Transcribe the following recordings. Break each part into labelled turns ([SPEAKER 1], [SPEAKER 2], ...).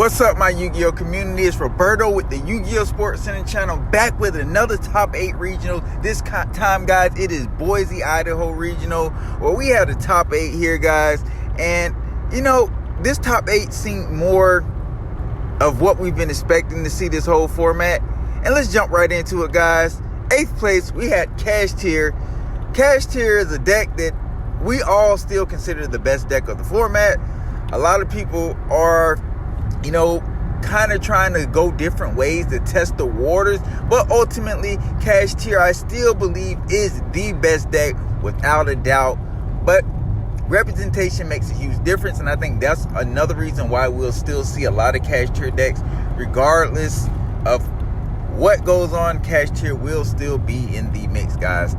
[SPEAKER 1] What's up, my Yu-Gi-Oh community? It's Roberto with the Yu-Gi-Oh Sports Center channel, back with another top 8 regional. This time, guys, it is Boise, Idaho regional, where we have the top 8 here, guys. And, you know, this top 8 seemed more of what we've been expecting to see this whole format. And let's jump right into it, guys. 8th place, we had Cash Tier. Cash Tier is a deck that we all still consider the best deck of the format. A lot of people are, you know, kind of trying to go different ways to test the waters, but ultimately Cash Tier, I still believe, is the best deck without a doubt. But representation makes a huge difference, and I think that's another reason why we'll still see a lot of Cash Tier decks. Regardless of what goes on, Cash Tier will still be in the mix, guys.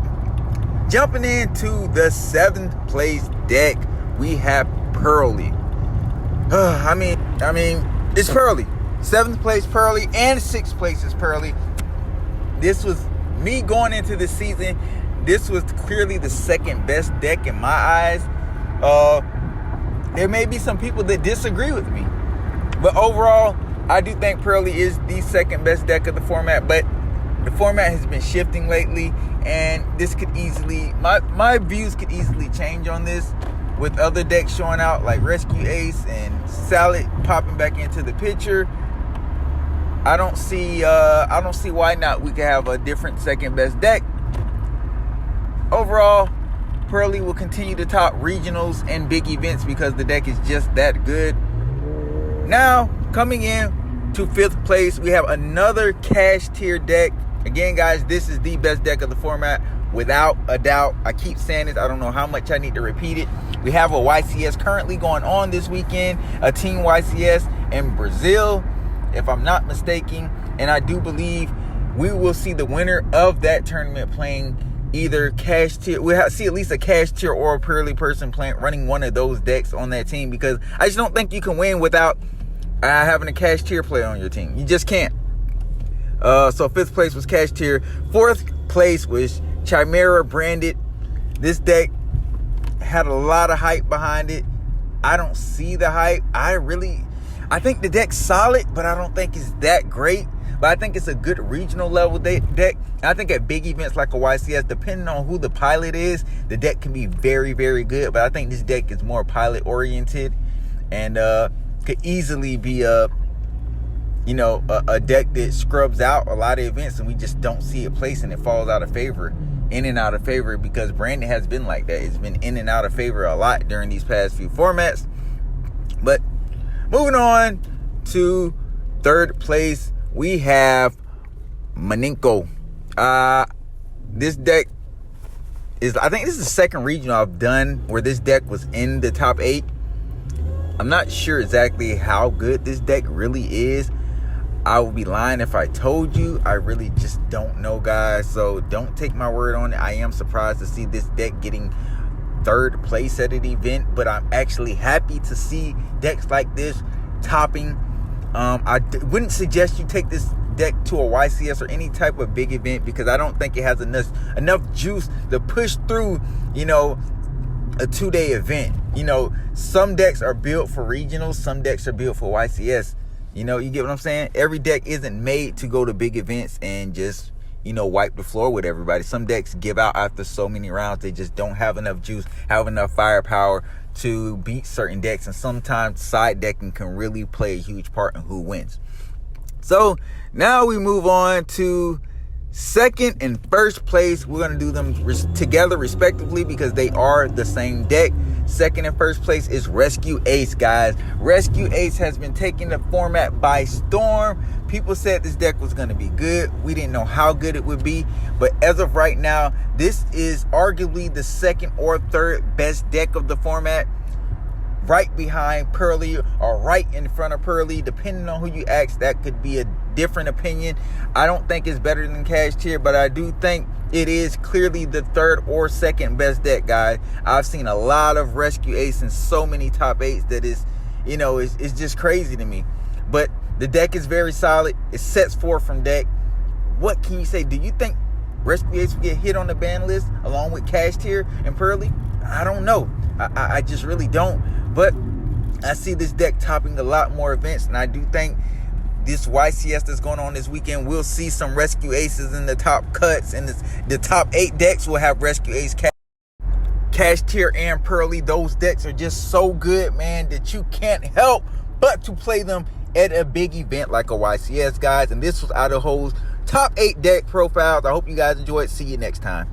[SPEAKER 1] Jumping into the 7th place deck, we have Pearly. I mean, it's Pearly. 7th place Pearly and 6th place is Pearly. This was me going into the season. This was clearly the second best deck in my eyes. There may be some people that disagree with me, but overall, I do think Pearly is the second best deck of the format. But the format has been shifting lately, and this could easily, my views could easily change on this, with other decks showing out like Rescue Ace and Salad popping back into the picture. I don't see why not we could have a different second best deck. Overall, Pearly will continue to top regionals and big events because the deck is just that good. Now, coming in to 5th place, we have another Cash Tier deck. Again, guys, this is the best deck of the format without a doubt. I keep saying this. I don't know how much I need to repeat it. We have a YCS currently going on this weekend, a team YCS in Brazil, if I'm not mistaken. And I do believe we will see the winner of that tournament playing either Cash Tier. We'll see at least a Cash Tier or a Pearly person running one of those decks on that team, because I just don't think you can win without having a Cash Tier player on your team. You just can't. So 5th place was Cash Tier. 4th place was Chimera branded. This deck had a lot of hype behind it. I don't see the hype. I think the deck's solid, but I don't think it's that great. But I think it's a good regional level deck. I think at big events like a YCS, depending on who the pilot is, the deck can be very, very good. But I think this deck is more pilot oriented and could easily be a deck that scrubs out a lot of events, and we just don't see it placed, and it falls out of favor, in and out of favor, because Brandon has been like that. It's been in and out of favor a lot during these past few formats. But moving on to 3rd place, we have Maninko. This deck is, I think this is the second regional I've done where this deck was in the top 8. I'm not sure exactly how good this deck really is. I would be lying if I told you. I really just don't know, guys. So don't take my word on it. I am surprised to see this deck getting 3rd place at an event, but I'm actually happy to see decks like this topping. I wouldn't suggest you take this deck to a YCS or any type of big event, because I don't think it has enough juice to push through, a 2-day event. Some decks are built for regionals, some decks are built for YCS. You get what I'm saying? Every deck isn't made to go to big events and just, wipe the floor with everybody. Some decks give out after so many rounds. They just don't have enough juice, have enough firepower to beat certain decks. And sometimes side decking can really play a huge part in who wins. So now we move on to 2nd and 1st place. We're going to do them together respectively because they are the same deck. 2nd and 1st place is Rescue Ace, guys. Rescue Ace has been taking the format by storm. People said this deck was going to be good. We didn't know how good it would be. But as of right now, this is arguably the 2nd or 3rd best deck of the format. Right behind Pearly or right in front of Pearly, depending on who you ask. That could be a different opinion. I don't think it's better than Cash Tier, but I do think it is clearly the 3rd or 2nd best deck, guys. I've seen a lot of Rescue Ace in so many top 8s that is, it's just crazy to me. But the deck is very solid. It sets forth from deck. What can you say? Do you think Rescue Ace will get hit on the ban list along with Cash Tier and Pearly? I don't know. I just really don't. But I see this deck topping a lot more events, and I do think this YCS that's going on this weekend, we'll see some Rescue Aces in the top cuts, and the top 8 decks will have Rescue Ace, Cash Tier, and Pearly. Those decks are just so good, man, that you can't help but to play them at a big event like a YCS, guys. And this was Idaho's top 8 deck profiles. I hope you guys enjoyed. See you next time.